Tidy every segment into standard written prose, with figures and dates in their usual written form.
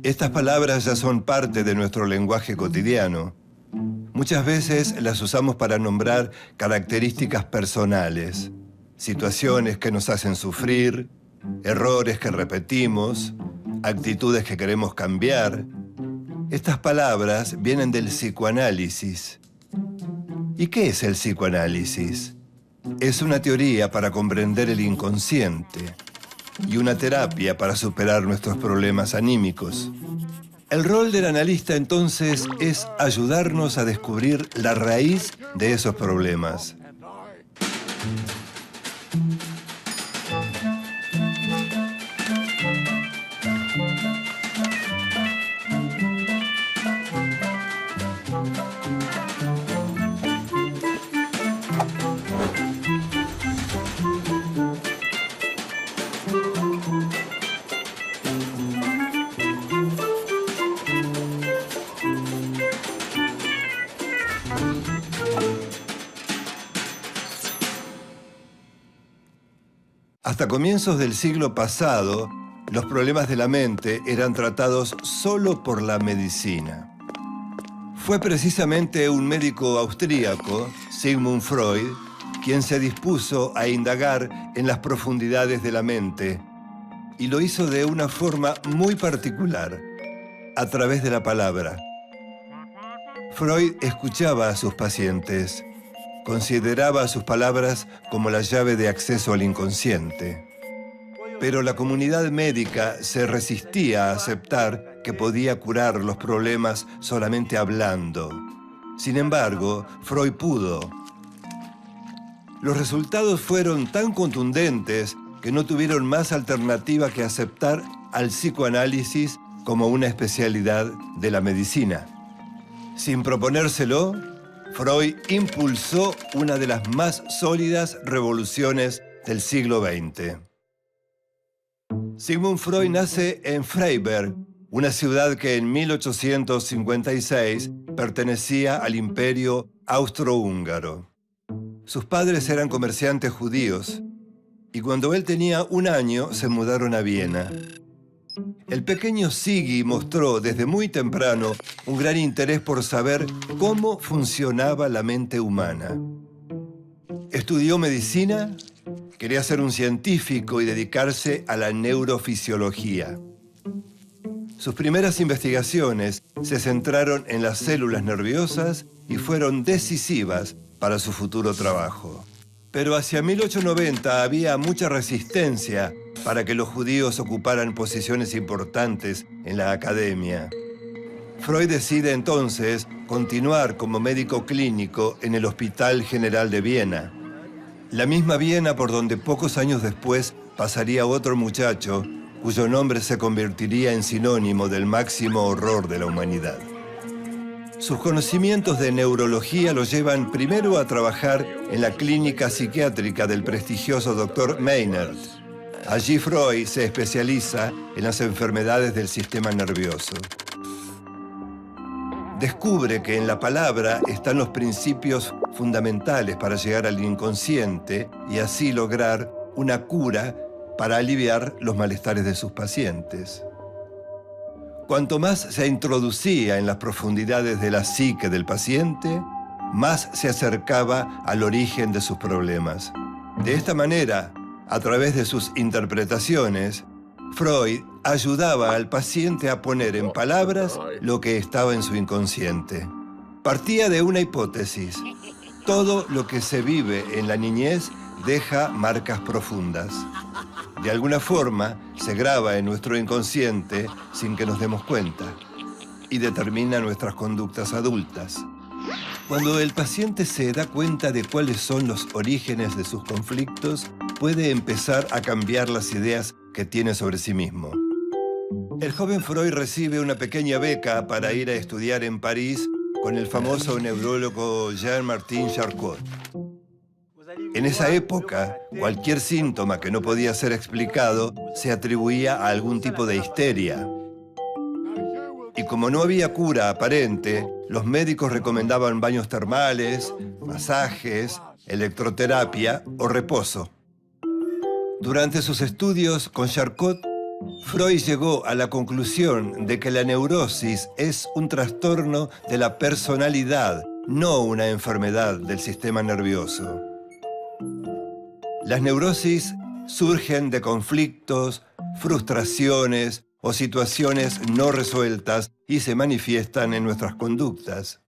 Estas palabras ya son parte de nuestro lenguaje cotidiano. Muchas veces las usamos para nombrar características personales, situaciones que nos hacen sufrir, errores que repetimos, actitudes que queremos cambiar. Estas palabras vienen del psicoanálisis. ¿Y qué es el psicoanálisis? Es una teoría para comprender el inconsciente y una terapia para superar nuestros problemas anímicos. El rol del analista entonces es ayudarnos a descubrir la raíz de esos problemas. Hasta comienzos del siglo pasado, los problemas de la mente eran tratados solo por la medicina. Fue precisamente un médico austríaco, Sigmund Freud, quien se dispuso a indagar en las profundidades de la mente, y lo hizo de una forma muy particular, a través de la palabra. Freud escuchaba a sus pacientes. Consideraba sus palabras como la llave de acceso al inconsciente. Pero la comunidad médica se resistía a aceptar que podía curar los problemas solamente hablando. Sin embargo, Freud pudo. Los resultados fueron tan contundentes que no tuvieron más alternativa que aceptar al psicoanálisis como una especialidad de la medicina. Sin proponérselo, Freud impulsó una de las más sólidas revoluciones del siglo XX. Sigmund Freud nace en Freiberg, una ciudad que en 1856 pertenecía al Imperio Austrohúngaro. Sus padres eran comerciantes judíos y cuando él tenía 1 año se mudaron a Viena. El pequeño Siggy mostró desde muy temprano un gran interés por saber cómo funcionaba la mente humana. Estudió medicina, quería ser un científico y dedicarse a la neurofisiología. Sus primeras investigaciones se centraron en las células nerviosas y fueron decisivas para su futuro trabajo. Pero hacia 1890 había mucha resistencia para que los judíos ocuparan posiciones importantes en la academia. Freud decide entonces continuar como médico clínico en el Hospital General de Viena. La misma Viena por donde pocos años después pasaría otro muchacho cuyo nombre se convertiría en sinónimo del máximo horror de la humanidad. Sus conocimientos de neurología lo llevan primero a trabajar en la clínica psiquiátrica del prestigioso Dr. Meinert. Allí Freud se especializa en las enfermedades del sistema nervioso. Descubre que en la palabra están los principios fundamentales para llegar al inconsciente y así lograr una cura para aliviar los malestares de sus pacientes. Cuanto más se introducía en las profundidades de la psique del paciente, más se acercaba al origen de sus problemas. De esta manera, a través de sus interpretaciones, Freud ayudaba al paciente a poner en palabras lo que estaba en su inconsciente. Partía de una hipótesis. Todo lo que se vive en la niñez deja marcas profundas. De alguna forma, se graba en nuestro inconsciente sin que nos demos cuenta y determina nuestras conductas adultas. Cuando el paciente se da cuenta de cuáles son los orígenes de sus conflictos, puede empezar a cambiar las ideas que tiene sobre sí mismo. El joven Freud recibe una pequeña beca para ir a estudiar en París con el famoso neurólogo Jean-Martin Charcot. En esa época, cualquier síntoma que no podía ser explicado se atribuía a algún tipo de histeria. Y como no había cura aparente, los médicos recomendaban baños termales, masajes, electroterapia o reposo. Durante sus estudios con Charcot, Freud llegó a la conclusión de que la neurosis es un trastorno de la personalidad, no una enfermedad del sistema nervioso. Las neurosis surgen de conflictos, frustraciones o situaciones no resueltas y se manifiestan en nuestras conductas.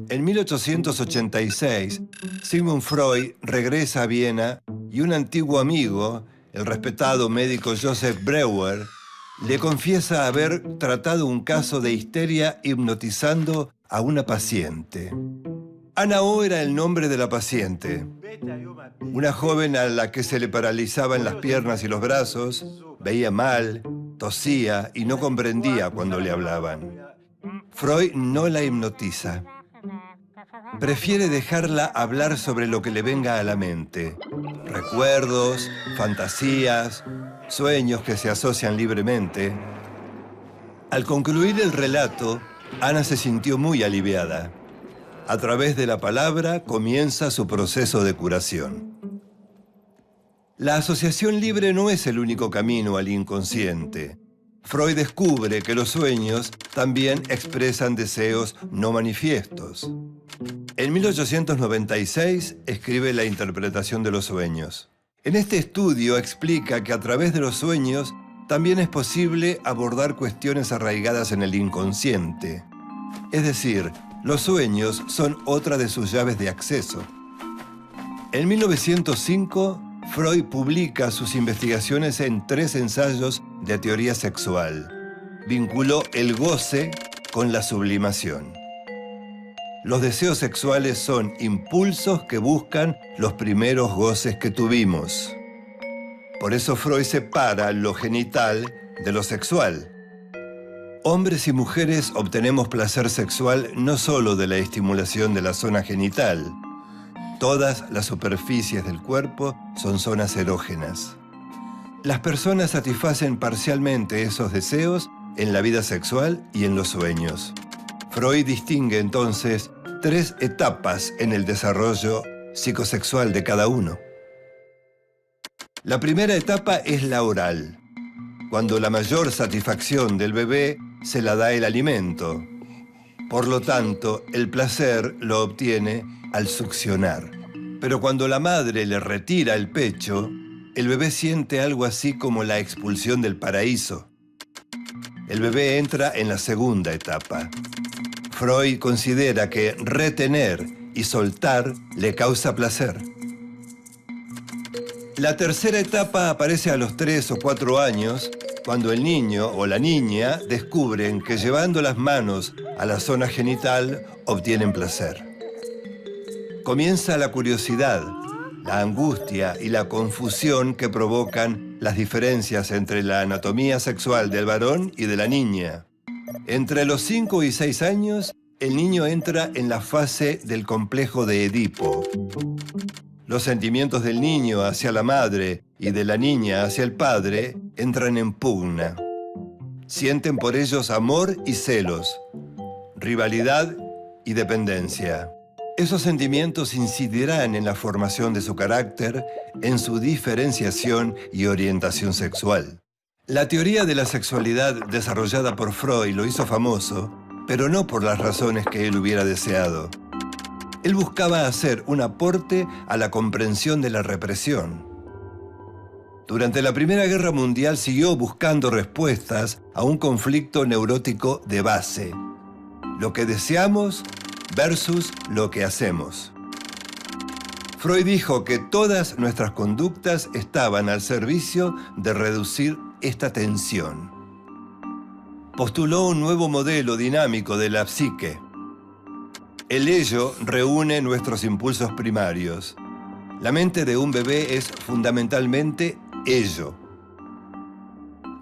En 1886, Sigmund Freud regresa a Viena y un antiguo amigo, el respetado médico Joseph Breuer, le confiesa haber tratado un caso de histeria hipnotizando a una paciente. Ana O era el nombre de la paciente. Una joven a la que se le paralizaban las piernas y los brazos, veía mal, tosía y no comprendía cuando le hablaban. Freud no la hipnotiza. Prefiere dejarla hablar sobre lo que le venga a la mente. Recuerdos, fantasías, sueños que se asocian libremente. Al concluir el relato, Ana se sintió muy aliviada. A través de la palabra comienza su proceso de curación. La asociación libre no es el único camino al inconsciente. Freud descubre que los sueños también expresan deseos no manifiestos. En 1896 escribe La interpretación de los sueños. En este estudio explica que a través de los sueños también es posible abordar cuestiones arraigadas en el inconsciente. Es decir, los sueños son otra de sus llaves de acceso. En 1905, Freud publica sus investigaciones en 3 ensayos de teoría sexual. Vinculó el goce con la sublimación. Los deseos sexuales son impulsos que buscan los primeros goces que tuvimos. Por eso Freud separa lo genital de lo sexual. Hombres y mujeres obtenemos placer sexual no solo de la estimulación de la zona genital. Todas las superficies del cuerpo son zonas erógenas. Las personas satisfacen parcialmente esos deseos en la vida sexual y en los sueños. Freud distingue entonces 3 etapas en el desarrollo psicosexual de cada uno. La primera etapa es la oral, cuando la mayor satisfacción del bebé se la da el alimento. Por lo tanto, el placer lo obtiene al succionar. Pero cuando la madre le retira el pecho, el bebé siente algo así como la expulsión del paraíso. El bebé entra en la segunda etapa. Freud considera que retener y soltar le causa placer. La tercera etapa aparece a los 3 o 4 años, cuando el niño o la niña descubren que llevando las manos a la zona genital obtienen placer. Comienza la curiosidad, la angustia y la confusión que provocan las diferencias entre la anatomía sexual del varón y de la niña. Entre los 5 y 6 años, el niño entra en la fase del complejo de Edipo. Los sentimientos del niño hacia la madre y de la niña hacia el padre entran en pugna. Sienten por ellos amor y celos, rivalidad y dependencia. Esos sentimientos incidirán en la formación de su carácter, en su diferenciación y orientación sexual. La teoría de la sexualidad desarrollada por Freud lo hizo famoso, pero no por las razones que él hubiera deseado. Él buscaba hacer un aporte a la comprensión de la represión. Durante la Primera Guerra Mundial siguió buscando respuestas a un conflicto neurótico de base: lo que deseamos versus lo que hacemos. Freud dijo que todas nuestras conductas estaban al servicio de reducir esta tensión. Postuló un nuevo modelo dinámico de la psique. El ello reúne nuestros impulsos primarios. La mente de un bebé es fundamentalmente ello.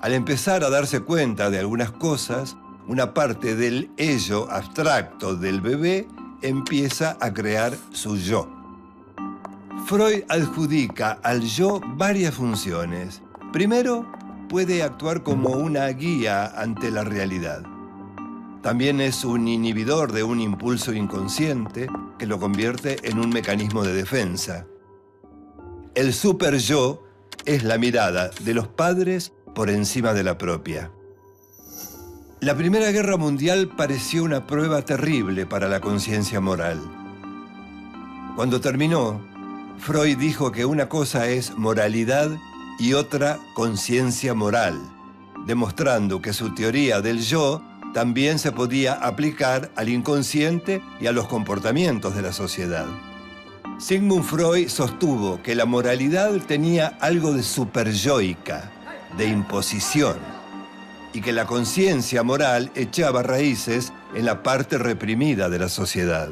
Al empezar a darse cuenta de algunas cosas, una parte del ello abstracto del bebé empieza a crear su yo. Freud adjudica al yo varias funciones. Primero, puede actuar como una guía ante la realidad. También es un inhibidor de un impulso inconsciente que lo convierte en un mecanismo de defensa. El super-yo es la mirada de los padres por encima de la propia. La Primera Guerra Mundial pareció una prueba terrible para la conciencia moral. Cuando terminó, Freud dijo que una cosa es moralidad y otra conciencia moral, demostrando que su teoría del yo también se podía aplicar al inconsciente y a los comportamientos de la sociedad. Sigmund Freud sostuvo que la moralidad tenía algo de superyoica, de imposición, y que la conciencia moral echaba raíces en la parte reprimida de la sociedad.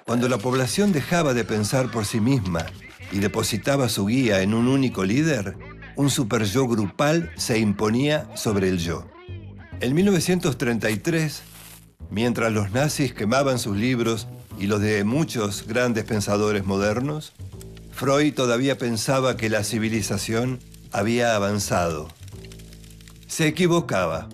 Cuando la población dejaba de pensar por sí misma y depositaba su guía en un único líder, un superyo grupal se imponía sobre el yo. En 1933, mientras los nazis quemaban sus libros y los de muchos grandes pensadores modernos, Freud todavía pensaba que la civilización había avanzado. Se equivocaba.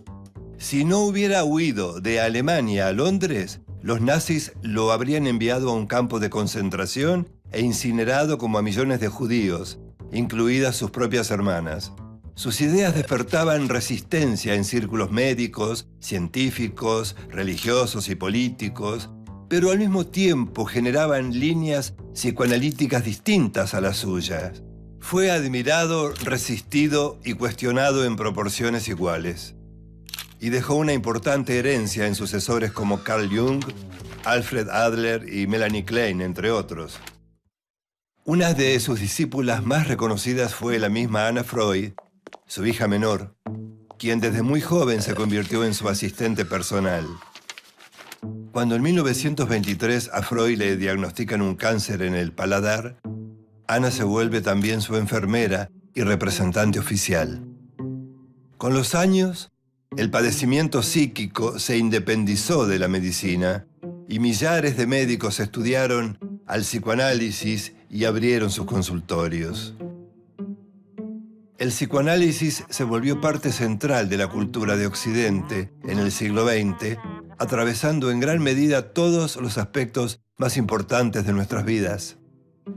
Si no hubiera huido de Alemania a Londres, los nazis lo habrían enviado a un campo de concentración e incinerado como a millones de judíos, incluidas sus propias hermanas. Sus ideas despertaban resistencia en círculos médicos, científicos, religiosos y políticos, pero al mismo tiempo generaban líneas psicoanalíticas distintas a las suyas. Fue admirado, resistido y cuestionado en proporciones iguales. Y dejó una importante herencia en sucesores como Carl Jung, Alfred Adler y Melanie Klein, entre otros. Una de sus discípulas más reconocidas fue la misma Anna Freud, su hija menor, quien desde muy joven se convirtió en su asistente personal. Cuando en 1923 a Freud le diagnostican un cáncer en el paladar, Anna se vuelve también su enfermera y representante oficial. Con los años, el padecimiento psíquico se independizó de la medicina y millares de médicos estudiaron al psicoanálisis y abrieron sus consultorios. El psicoanálisis se volvió parte central de la cultura de Occidente en el siglo XX, atravesando en gran medida todos los aspectos más importantes de nuestras vidas.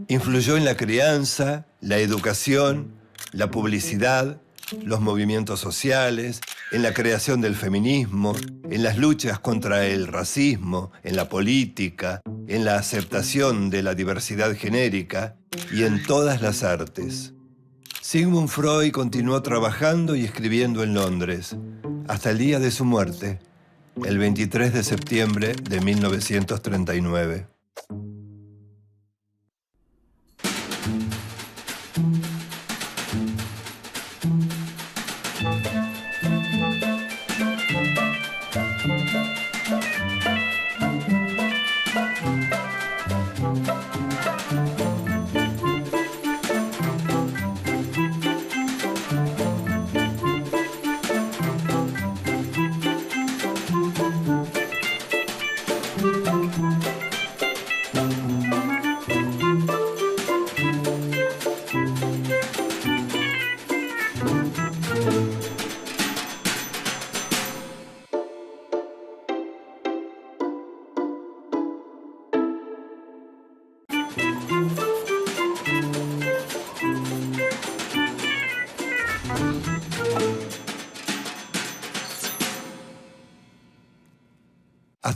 Influyó en la crianza, la educación, la publicidad, los movimientos sociales, en la creación del feminismo, en las luchas contra el racismo, en la política, en la aceptación de la diversidad genérica y en todas las artes. Sigmund Freud continuó trabajando y escribiendo en Londres hasta el día de su muerte, el 23 de septiembre de 1939.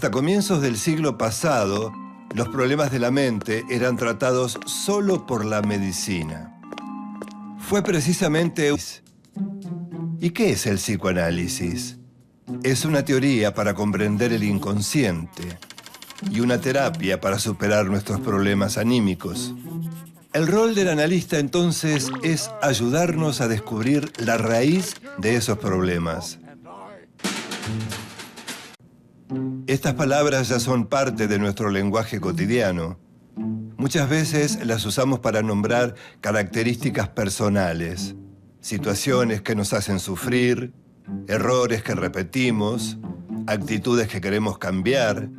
Hasta comienzos del siglo pasado, los problemas de la mente eran tratados solo por la medicina. Fue precisamente... ¿Y qué es el psicoanálisis? Es una teoría para comprender el inconsciente y una terapia para superar nuestros problemas anímicos. El rol del analista, entonces, es ayudarnos a descubrir la raíz de esos problemas. Estas palabras ya son parte de nuestro lenguaje cotidiano. Muchas veces las usamos para nombrar características personales, situaciones que nos hacen sufrir, errores que repetimos, actitudes que queremos cambiar.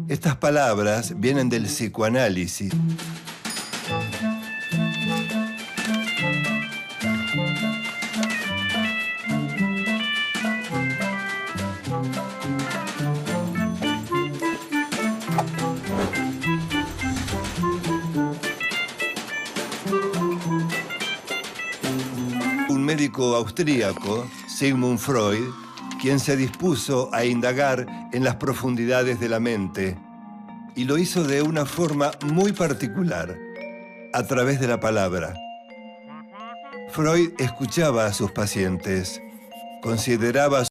Estas palabras vienen del psicoanálisis. médico austríaco, Sigmund Freud, quien se dispuso a indagar en las profundidades de la mente, y lo hizo de una forma muy particular, a través de la palabra. Freud escuchaba a sus pacientes, consideraba